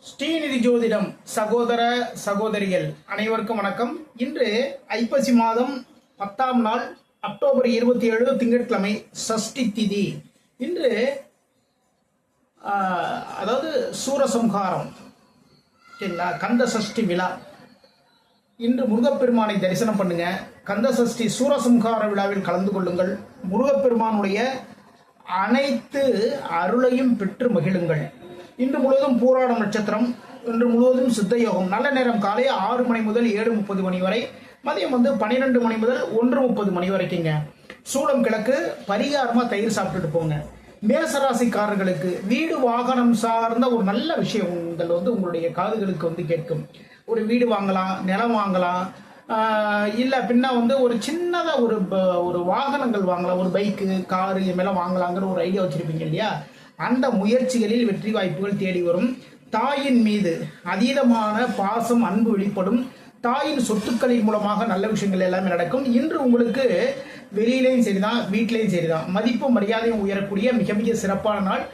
ஸ்ரீநிதி ஜோதிடம் சகோதர சகோதரிகள் அனைவருக்கும் வணக்கம். இன்று ஐப்பசி மாதம் 10ஆம் நாள் அக்டோபர் 27 திங்கட்கிழமை சஷ்டி திதி. இன்று அதாவது சூரசம்ஹாரம் சரிங்களா, கந்த சஷ்டி விழா. இன்று முருகப்பெருமானை தரிசனம் பண்ணுங்க. கந்த சஷ்டி சூரசம்ஹார விழாவில் கலந்து கொள்ளுங்கள். முருகப்பெருமானுடைய அனைத்து அருளையும் பெற்று மகிழுங்கள். இன்று முழுவதும் பூராட நட்சத்திரம், இன்று முழுவதும் சித்த யோகம். நல்ல நேரம் காலை 6 மணி முதல் 7:30 மணி வரை, மதியம் 12 மணி முதல் 1:30 மணி வரைக்குங்க. சூடம் கிழக்கு. பரிகாரமா தயிர் சாப்பிட்டுட்டு போங்க. மேசராசிக்காரர்களுக்கு வீடு வாகனம் சார்ந்த ஒரு நல்ல விஷயங்கள் உங்களுடைய காதுகளுக்கு கேட்கும். ஒரு வீடு வாங்கலாம், நிலம் வாங்கலாம், இல்லை பின்னா ஒரு சின்னதாக ஒரு வாகனங்கள் வாங்கலாம், ஒரு பைக்கு காரு இதுமாதிரி வாங்கலாங்கிற ஒரு ஐடியா வச்சுருப்பீங்க இல்லையா? அந்த முயற்சிகளில் வெற்றி வாய்ப்புகள் தேடி வரும். தாயின் மீது அதீதமான பாசம் அன்பு வெளிப்படும். தாயின் சொத்துக்களின் மூலமாக நல்ல விஷயங்கள் எல்லாமே நடக்கும். இன்று உங்களுக்கு வெளியிலையும் சரிதான், வீட்டிலையும் சரிதான், மதிப்பு மரியாதையும் உயரக்கூடிய மிக மிக சிறப்பான நாள்.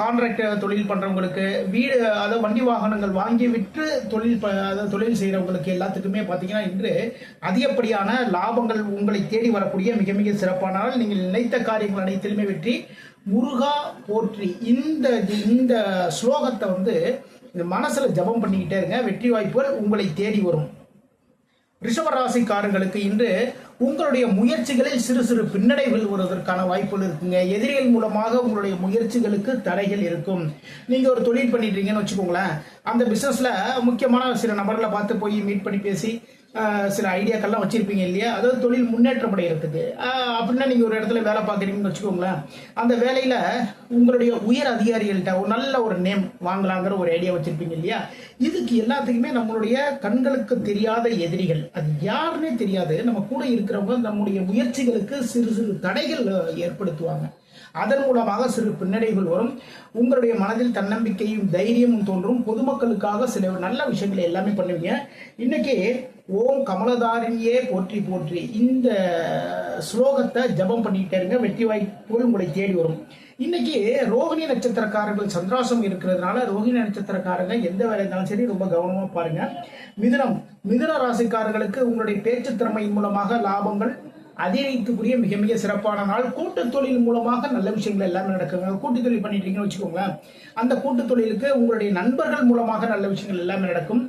கான்ட்ராக்ட் தொழில் பண்ணுறவங்களுக்கு, வீடு அதாவது வண்டி வாகனங்கள் வாங்கி விற்று தொழில் செய்கிறவங்களுக்கு எல்லாத்துக்குமே பார்த்தீங்கன்னா இன்று அதிகப்படியான லாபங்கள் உங்களை தேடி வரக்கூடிய மிக மிக சிறப்பான நாள். நீங்கள் நினைத்த காரியங்கள் அனைத்திலுமே வெற்றி. முருகா போற்றி இந்த ஸ்லோகத்தை இந்த மனசுல ஜபம் பண்ணிக்கிட்டே இருங்க. வெற்றி வாய்ப்புகள் உங்களை தேடி வரும். ரிஷபராசிக்காரர்களுக்கு இன்று உங்களுடைய முயற்சிகளில் சிறு சிறு பின்னடைவுகள் வருவதற்கான வாய்ப்புகள் இருக்குங்க. எதிரிகள் மூலமாக உங்களுடைய முயற்சிகளுக்கு தடைகள் இருக்கும். நீங்க ஒரு தொழில் பண்ணிட்டு இருக்கீங்கன்னு வச்சுக்கோங்களேன். அந்த பிசினஸ்ல முக்கியமான சில நபர்களை பார்த்து போய் மீட் பண்ணி பேசி சில ஐடியாக்கள்லாம் வச்சிருப்பீங்க இல்லையா? அதாவது தொழில் முன்னேற்றம் அடைகிறதுக்கு. அப்படின்னா நீங்க ஒரு இடத்துல வேலை பார்க்குறீங்கன்னு வச்சுக்கோங்களேன். அந்த வேலையில உங்களுடைய உயர் அதிகாரிகள்கிட்ட ஒரு நல்ல ஒரு நேம் வாங்கலாங்கிற ஒரு ஐடியா வச்சிருப்பீங்க இல்லையா? இதுக்கு எல்லாத்துக்குமே நம்மளுடைய கண்களுக்கு தெரியாத எதிரிகள், அது யாருன்னே தெரியாது, நம்ம கூட இருக்கிறவங்க நம்முடைய முயற்சிகளுக்கு சிறு சிறு தடைகள் ஏற்படுத்துவாங்க. அதன் மூலமாக சிறு பின்னடைவுகள் வரும். உங்களுடைய மனதில் தன்னம்பிக்கையும் தைரியமும் தோன்றும். பொதுமக்களுக்காக சில நல்ல விஷயங்களை எல்லாமே பண்ணுவீங்க. இன்னைக்கு ஓம் கமலதாரிணியே போற்றி போற்றி இந்த ஸ்லோகத்தை ஜபம் பண்ணிக்கிட்டே இருங்க. வெற்றி வாய்ப்புகள் உங்களை தேடி வரும். இன்னைக்கு ரோகிணி நட்சத்திரக்காரர்கள் சந்திராசம் இருக்கிறதுனால ரோகிணி நட்சத்திரக்காரங்க எந்த வேலை இருந்தாலும் சரி ரொம்ப கவனமா பாருங்க. மிதுன ராசிக்காரர்களுக்கு உங்களுடைய பேச்சு திறமையின் மூலமாக லாபங்கள் அதிகரிக்கக்கூடிய மிக மிக சிறப்பான நாள். கூட்டு தொழில் மூலமாக நல்ல விஷயங்கள் எல்லாமே நடக்குங்க. கூட்டு தொழில் பண்ணிட்டு இருக்கீங்கன்னு வச்சுக்கோங்களேன். அந்த கூட்டு தொழிலுக்கு உங்களுடைய நண்பர்கள் மூலமாக நல்ல விஷயங்கள் எல்லாமே நடக்கும்.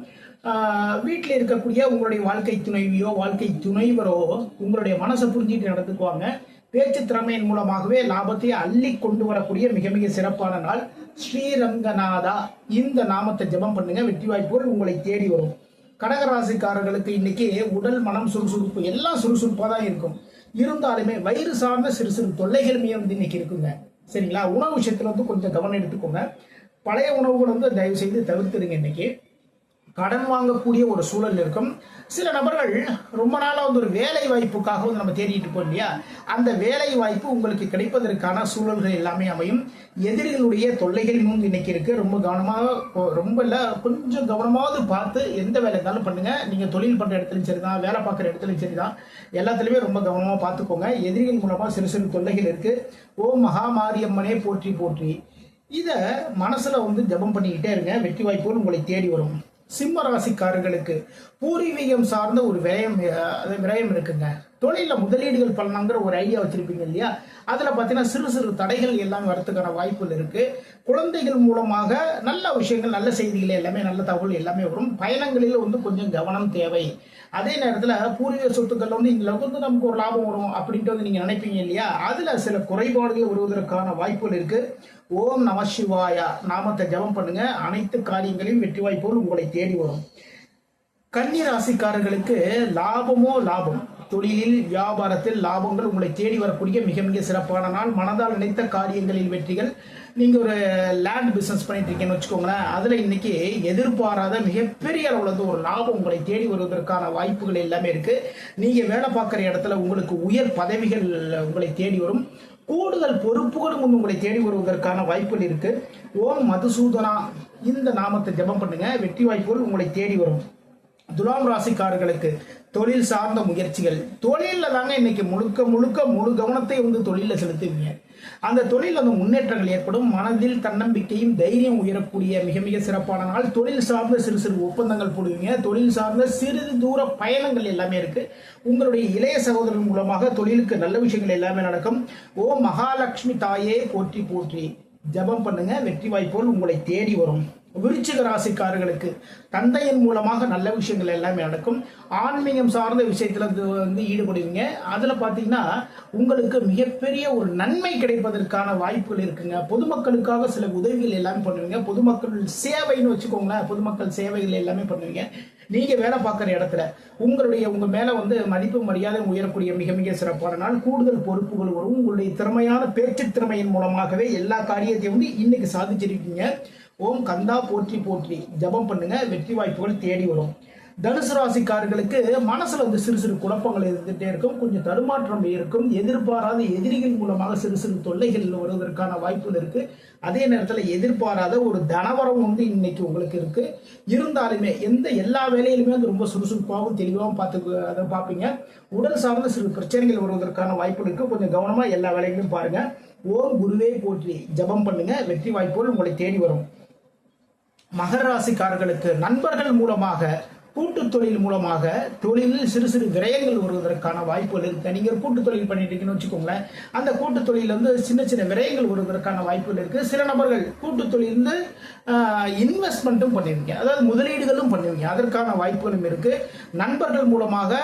வீட்டில் இருக்கக்கூடிய உங்களுடைய வாழ்க்கை துணைவியோ வாழ்க்கை துணைவரோ உங்களுடைய மனசை புரிஞ்சிட்டு நடந்துக்குவாங்க. பேச்சு திறமையின் மூலமாகவே லாபத்தை அள்ளி கொண்டு வரக்கூடிய மிக மிக சிறப்பான நாள். ஸ்ரீரங்கநாதா இந்த நாமத்தை ஜபம் பண்ணுங்க. வெற்றி வாய்ப்புகள் உங்களை தேடி வரும். கடகராசிக்காரர்களுக்கு இன்னைக்கு உடல் மனம் சுறுசுறுப்பு எல்லாம் சுறுசுறுப்பாக தான் இருக்கும். இருந்தாலுமே வயிறு சார்ந்த சிறு சிறு தொல்லைகளுமே இன்னைக்கு இருக்குங்க. சரிங்களா? உணவு விஷயத்துல கொஞ்சம் கவனம் எடுத்துக்கோங்க. பழைய உணவுகள் தயவு செய்து தவிர்த்துடுங்க. இன்னைக்கு கடன் வாங்கக்கூடிய ஒரு சூழல் இருக்கும். சில நபர்கள் ரொம்ப நாளாக ஒரு வேலை வாய்ப்புக்காக நம்ம தேடிட்டு இருப்போம் இல்லையா? அந்த வேலை வாய்ப்பு உங்களுக்கு கிடைப்பதற்கான சூழல்கள் எல்லாமே அமையும். எதிரிகளுடைய தொல்லைகள் இன்னைக்கு இருக்கு. ரொம்ப கவனமாக, ரொம்ப இல்லை கொஞ்சம் கவனமாவது பார்த்து எந்த வேலை இருந்தாலும் பண்ணுங்க. நீங்க தொழில் பண்ற இடத்துலையும் சரிதான், வேலை பார்க்குற இடத்துலையும் சரிதான், எல்லாத்துலயுமே ரொம்ப கவனமா பார்த்துக்கோங்க. எதிரிகள் மூலமா சிறு சிறு தொல்லைகள் இருக்கு. ஓம் மகாமாரியம்மனே போற்றி போற்றி இத மனசுல ஜபம் பண்ணிக்கிட்டே இருங்க. வெற்றி வாய்ப்புகள் உங்களை தேடி வரும். சிம்ம ராசிக்காரர்களுக்கு பூர்வீகம் சார்ந்த ஒரு விரயம் இருக்குங்க. தொழில முதலீடுகள் பண்ணலாங்கிற ஒரு ஐடியா வச்சிருப்பீங்க இல்லையா? அதுல பாத்தீங்கன்னா சிறு சிறு தடைகள் எல்லாமே வரதுக்கான வாய்ப்புகள் இருக்கு. குழந்தைகள் மூலமாக நல்ல விஷயங்கள், நல்ல செய்திகள் எல்லாமே, நல்ல தகவல் எல்லாமே வரும். பயணங்களில் கொஞ்சம் கவனம் தேவை. அதே நேரத்துல பூர்வீக சொத்துக்கள் இதுல நமக்கு ஒரு லாபம் வரும் அப்படின்ட்டு நீங்க நினைப்பீங்க இல்லையா? அதுல சில குறைபாடுகள் வருவதற்கான வாய்ப்புகள் இருக்கு. ஓம் நம சிவாயா நாமத்தை ஜபம் பண்ணுங்க. அனைத்து காரியங்களையும் வெற்றி வாய்ப்புகள் உங்களை தேடி வரும். கன்னி ராசிக்காரர்களுக்கு லாபமோ லாபம். தொழிலில் வியாபாரத்தில் லாபங்கள் உங்களை தேடி வரக்கூடிய மிக மிக சிறப்பான நாள். மனதால் நினைத்த காரியங்களில் வெற்றிகள். நீங்க ஒரு லேண்ட் பிசினஸ் பண்ணிட்டு இருக்கீங்கன்னு வச்சுக்கோங்களேன். அதுல இன்னைக்கு எதிர்பாராத மிகப்பெரிய அளவுல ஒரு லாபம் உங்களை தேடி வருவதற்கான வாய்ப்புகள் எல்லாமே இருக்கு. நீங்க வேலை பார்க்குற இடத்துல உங்களுக்கு உயர் பதவிகள் உங்களை தேடி வரும். கூடுதல் பொறுப்புகளும் உங்களை தேடி வருவதற்கான வாய்ப்புகள் இருக்கு. ஓம் மதுசூதனா இந்த நாமத்தை ஜபம் பண்ணுங்க. வெற்றி வாய்ப்புகள் உங்களை தேடி வரும். துலாம் ராசிக்காரர்களுக்கு தொழில் சார்ந்த முயற்சிகள், தொழில தாங்க இன்னைக்கு முழுக்க முழு கவனத்தை தொழில செலுத்துவீங்க. அந்த தொழில் அந்த முன்னேற்றங்கள் ஏற்படும். மனதில் தன்னம்பிக்கையும் தைரியம் உயரக்கூடிய மிக மிக சிறப்பான நாள். தொழில் சார்ந்த சிறு சிறு ஒப்பந்தங்கள் போடுவீங்க. தொழில் சார்ந்த சிறிது தூர பயணங்கள் எல்லாமே இருக்கு. உங்களுடைய இளைய சகோதரன் மூலமாக தொழிலுக்கு நல்ல விஷயங்கள் எல்லாமே நடக்கும். ஓம் மகாலட்சுமி தாயே போற்றி போற்றி ஜபம் பண்ணுங்க. வெற்றி வாய்ப்புகள் உங்களை தேடி வரும். விருச்சிக ராசிக்காரர்களுக்கு தந்தையின் மூலமாக நல்ல விஷயங்கள் எல்லாமே நடக்கும். ஆன்மீகம் சார்ந்த விஷயத்துல வந்து ஈடுபடுவீங்க. அதுல பாத்தீங்கன்னா உங்களுக்கு மிகப்பெரிய ஒரு நன்மை கிடைப்பதற்கான வாய்ப்புகள் இருக்குங்க. பொதுமக்களுக்காக சில உதவிகள் எல்லாமே பண்ணுவீங்க. பொதுமக்கள் சேவைன்னு வச்சுக்கோங்களேன். பொதுமக்கள் சேவைகள் எல்லாமே பண்ணுவீங்க. நீங்க வேலை பார்க்குற இடத்துல உங்க மேல வந்து மதிப்பு மரியாதை உயரக்கூடிய மிக மிக சிறப்பான நாள். கூடுதல் பொறுப்புகள் வரும். உங்களுடைய திறமையான பேச்சு திறமையின் மூலமாகவே எல்லா காரியத்தையும் வந்து இன்னைக்கு சாதிச்சிருக்கீங்க. ஓம் கந்தா போற்றி போற்றி ஜபம் பண்ணுங்க. வெற்றி வாய்ப்புகள் தேடி வரும். தனுசு ராசிக்காரர்களுக்கு மனசுல வந்து சிறு சிறு குழப்பங்கள் இருந்துட்டே இருக்கும். கொஞ்சம் தடுமாற்றம் இருக்கும். எதிர்பாராத எதிரிகள் மூலமாக சிறு சிறு தொல்லைகள் வருவதற்கான வாய்ப்புகள் இருக்கு. அதே நேரத்தில் எதிர்பாராத ஒரு தனவரம் வந்து இன்னைக்கு உங்களுக்கு இருக்கு. இருந்தாலுமே எல்லா வேலையிலுமே வந்து ரொம்ப சுறுசுறுப்பாகவும் தெளிவாகவும் அதை பார்ப்பீங்க. உடல் சார்ந்த சிறு பிரச்சனைகள் வருவதற்கான வாய்ப்பு இருக்கு. கொஞ்சம் கவனமா எல்லா வேலைகளையும் பாருங்க. ஓம் குருவே போற்றி ஜபம் பண்ணுங்க. வெற்றி வாய்ப்புகள் உங்களை தேடி வரும். மகர ராசிக்காரர்களுக்கு நண்பர்கள் மூலமாக கூட்டு தொழில் மூலமாக தொழிலில் சிறு சிறு விரயங்கள் வருவதற்கான வாய்ப்புகள் இருக்கு. நீங்க ஒரு கூட்டு தொழில் பண்ணிட்டு இருக்கீங்கன்னு வச்சுக்கோங்களேன். அந்த கூட்டு தொழில வந்து சின்ன சின்ன விரயங்கள் வருவதற்கான வாய்ப்புகள் இருக்கு. சில நபர்கள் கூட்டு தொழில் இன்வெஸ்ட்மெண்ட்டும் பண்ணுவீங்க. அதாவது முதலீடுகளும் பண்ணுவீங்க. அதற்கான வாய்ப்புகளும் இருக்கு. நண்பர்கள் மூலமாக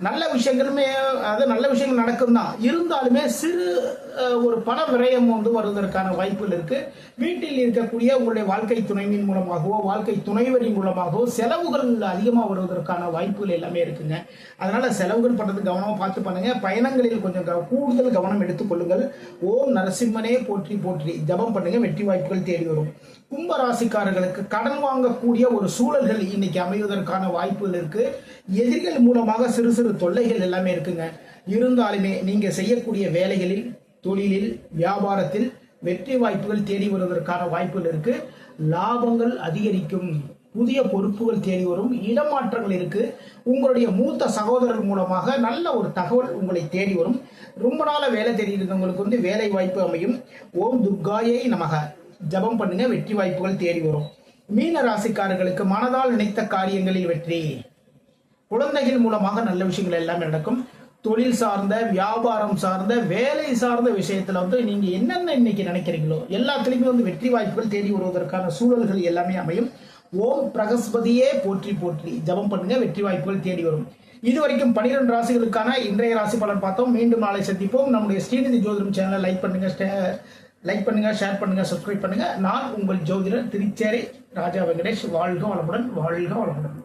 நல்ல விஷயங்களுமே நல்ல விஷயங்கள் நடக்கும் தான். இருந்தாலுமே சிறு ஒரு பண விரயம் வந்து வருவதற்கான வாய்ப்புகள் இருக்கு. வீட்டில் இருக்கக்கூடிய உங்களுடைய வாழ்க்கை துணைவின் மூலமாகவோ வாழ்க்கை துணைவரின் மூலமாகவோ செலவுகள் அதிகமாக வருவதற்கான வாய்ப்புகள் எல்லாமே இருக்குங்க. அதனால செலவுகள் பண்றது கவனமா பார்த்து பண்ணுங்க. பயணங்களில் கொஞ்சம் கூடுதல் கவனம் எடுத்துக்கொள்ளுங்கள். ஓம் நரசிம்மனே போற்றி போற்றி ஜபம் பண்ணுங்க. வெற்றி வாய்ப்புகள் தேடி வரும். கும்ப ராசிக்காரர்களுக்கு கடன் வாங்கக்கூடிய ஒரு சூழல்கள் இன்னைக்கு அமைவதற்கான வாய்ப்புகள் இருக்கு. எதிரிகள் மூலமாக சிறு சிறு தொல்லைகள் எல்லாமே இருக்குங்க. இருந்தாலுமே நீங்க செய்யக்கூடிய வேலைகளில் தொழிலில் வியாபாரத்தில் வெற்றி வாய்ப்புகள் தேடி வருவதற்கான வாய்ப்புகள் இருக்கு. லாபங்கள் அதிகரிக்கும். புதிய பொறுப்புகள் தேடி வரும். இடமாற்றங்கள் இருக்கு. உங்களுடைய மூத்த சகோதரர் மூலமாக நல்ல ஒரு தகவல் உங்களை தேடி வரும். ரொம்ப நாள வேலை தெரியுறவங்களுக்கு வந்து வேலை வாய்ப்பு அமையும். ஓம் துர்காயை நமக ஜபம் பண்ணுங்க. வெற்றி வாய்ப்புகள் தேடி வரும். மீன ராசிக்காரர்களுக்கு மனதால் நினைத்த காரியங்களில் வெற்றி. குழந்தைகள் மூலமாக நல்ல விஷயங்கள் எல்லாமே நடக்கும். தொழில் சார்ந்த வியாபாரம் சார்ந்த வேலை சார்ந்த விஷயத்துல வந்து நீங்க என்னென்ன இன்னைக்கு நினைக்கிறீங்களோ எல்லாத்துலயுமே வந்து வெற்றி வாய்ப்புகள் தேடி வருவதற்கான சூழல்கள் எல்லாமே அமையும். ஓம் பிரகஸ்பதியே போற்றி போற்றி ஜபம் பண்ணுங்க. வெற்றி வாய்ப்புகள் தேடி வரும். இதுவரைக்கும் 12 ராசிகளுக்கான இன்றைய ராசி பலன் பார்த்தோம். மீண்டும் நாளை சந்திப்போம். நம்முடைய ஸ்ரீநிதி ஜோதிடம் சேனலை லைக் பண்ணுங்க, ஷேர் பண்ணுங்க, சப்ஸ்கிரைப் பண்ணுங்க. நான் உங்கள் ஜோதிடர் திருச்சேரி ராஜா வெங்கடேஷ். வாழ்க வளமுடன், வாழ்க வளமுடன்.